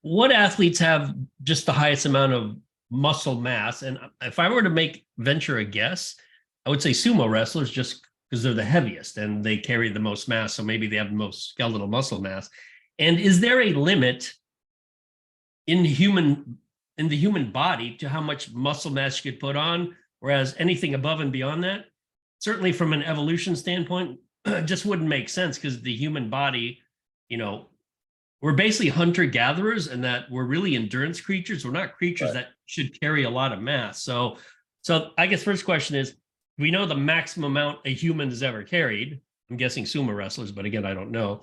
what athletes have just the highest amount of muscle mass? And if I were to venture a guess, I would say sumo wrestlers, just because they're the heaviest and they carry the most mass. So maybe they have the most skeletal muscle mass. And is there a limit in the human body to how much muscle mass you could put on? Whereas anything above and beyond that, certainly from an evolution standpoint, just wouldn't make sense, because the human body, we're basically hunter-gatherers, and that we're really endurance creatures. We're not creatures that should carry a lot of mass. So I guess first question is, we know the maximum amount a human has ever carried. I'm guessing sumo wrestlers, but again, I don't know.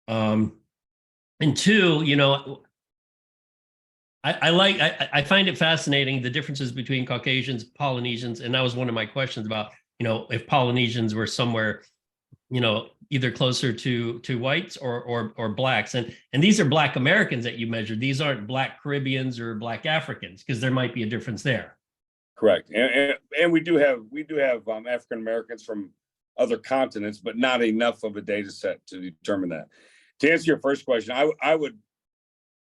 And two, I find it fascinating, the differences between Caucasians, Polynesians, and that was one of my questions about, if Polynesians were somewhere, either closer to whites or blacks, and these are Black Americans that you measured. These aren't Black Caribbeans or Black Africans, because there might be a difference there. Correct, and we do have African Americans from other continents, but not enough of a data set to determine that. To answer your first question, I would,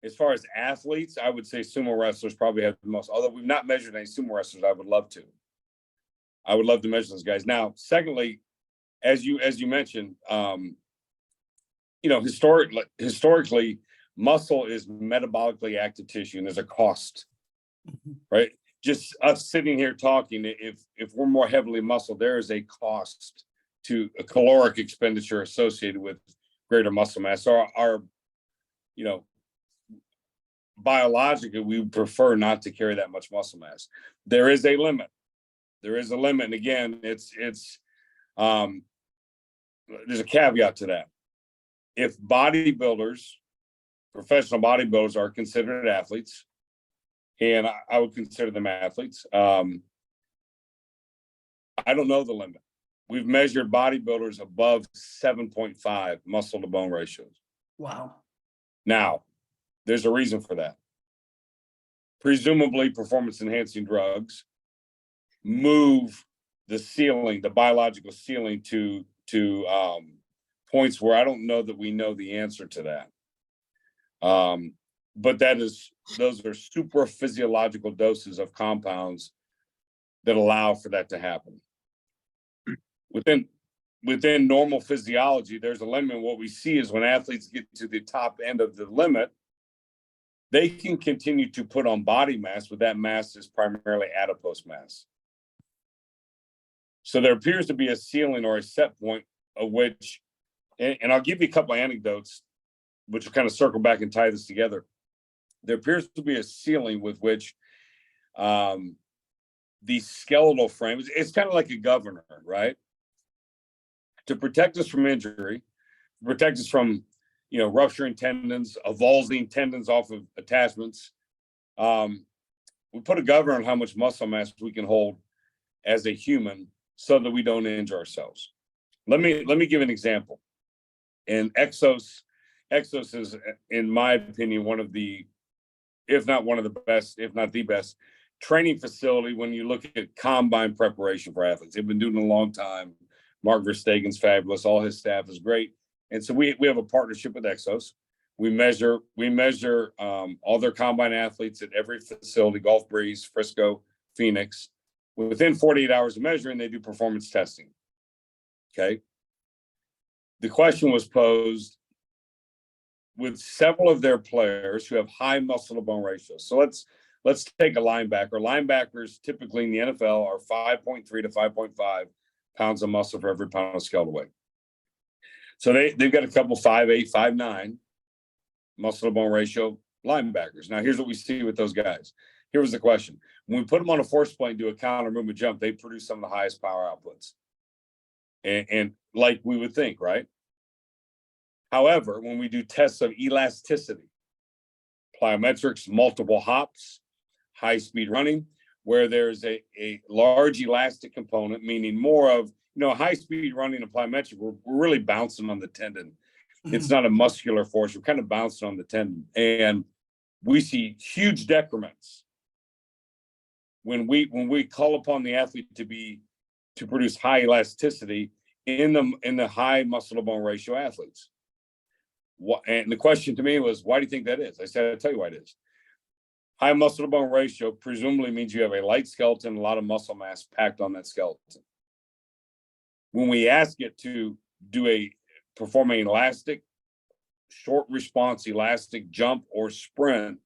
as far as athletes, I would say sumo wrestlers probably have the most. Although we've not measured any sumo wrestlers, I would love to. I would love to measure those guys. Now, secondly, as you mentioned, historically, muscle is metabolically active tissue, and there's a cost, right? Just us sitting here talking, if we're more heavily muscle, there is a cost to a caloric expenditure associated with greater muscle mass. So our biologically, we prefer not to carry that much muscle mass. There is a limit. And again, there's a caveat to that. If professional bodybuilders are considered athletes, and I would consider them athletes, I don't know the limit. We've measured bodybuilders above 7.5 muscle to bone ratios. Wow. Now, there's a reason for that. Presumably, performance-enhancing drugs move the ceiling, the biological ceiling, to points where I don't know that we know the answer to that. But those are super physiological doses of compounds that allow for that to happen. Within normal physiology, there's a limit. What we see is when athletes get to the top end of the limit, they can continue to put on body mass, but that mass is primarily adipose mass. So there appears to be a ceiling or a set point of which, and I'll give you a couple of anecdotes, which will kind of circle back and tie this together. There appears to be a ceiling with which the skeletal frame, it's kind of like a governor, right? To protect us from injury, protect us from rupturing tendons, avulsing tendons off of attachments. We put a governor on how much muscle mass we can hold as a human so that we don't injure ourselves. Let me give an example. And Exos is, in my opinion, one of the, if not one of the best, if not the best, training facility when you look at combine preparation for athletes. They've been doing it a long time. Mark Verstegen's fabulous. All his staff is great. And so we have a partnership with Exos. We measure all their combine athletes at every facility, Gulf Breeze, Frisco, Phoenix. Within 48 hours of measuring, they do performance testing. Okay. The question was posed with several of their players who have high muscle to bone ratios. So let's take a linebacker. Linebackers typically in the NFL are 5.3 to 5.5 pounds of muscle for every pound of skeletal weight. So they've got a couple 5'8", 5'9" muscle to bone ratio linebackers. Now, here's what we see with those guys. Here was the question. When we put them on a force plate and do a counter movement jump, they produce some of the highest power outputs. And like we would think, right? However, when we do tests of elasticity, plyometrics, multiple hops, high-speed running, where there's a large elastic component, meaning more of, high-speed running and plyometric, we're really bouncing on the tendon. It's not a muscular force. We're kind of bouncing on the tendon. And we see huge decrements when we call upon the athlete to produce high elasticity in the high muscle to bone ratio athletes. What, and the question to me was, why do you think that is? I said, I'll tell you why it is. High muscle to bone ratio presumably means you have a light skeleton, a lot of muscle mass packed on that skeleton. When we ask it to perform an elastic, short response, elastic jump or sprint,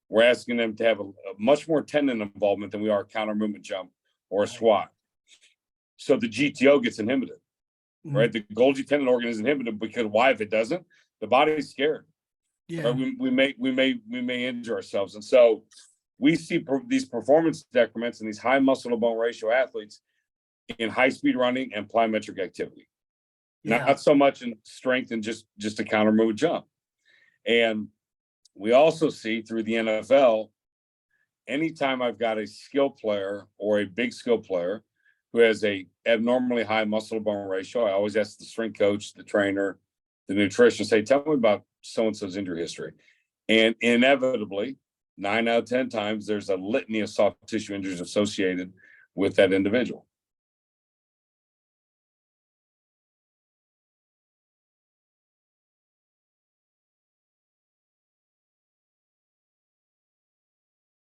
we're asking them to have a much more tendon involvement than we are a counter movement jump or a squat. So the GTO gets inhibited, right? The Golgi tendon organ is inhibited because why? If it doesn't, the body's scared. Yeah. Right? We may injure ourselves, and so we see these performance decrements in these high muscle to bone ratio athletes in high speed running and plyometric activity, not so much in strength and just a counter move jump. And we also see through the NFL, anytime I've got a skill player or a big skill player who has a abnormally high muscle to bone ratio, I always ask the strength coach, the trainer, the nutritionist, say, tell me about so-and-so's injury history. And inevitably, 9 out of 10 times, there's a litany of soft tissue injuries associated with that individual.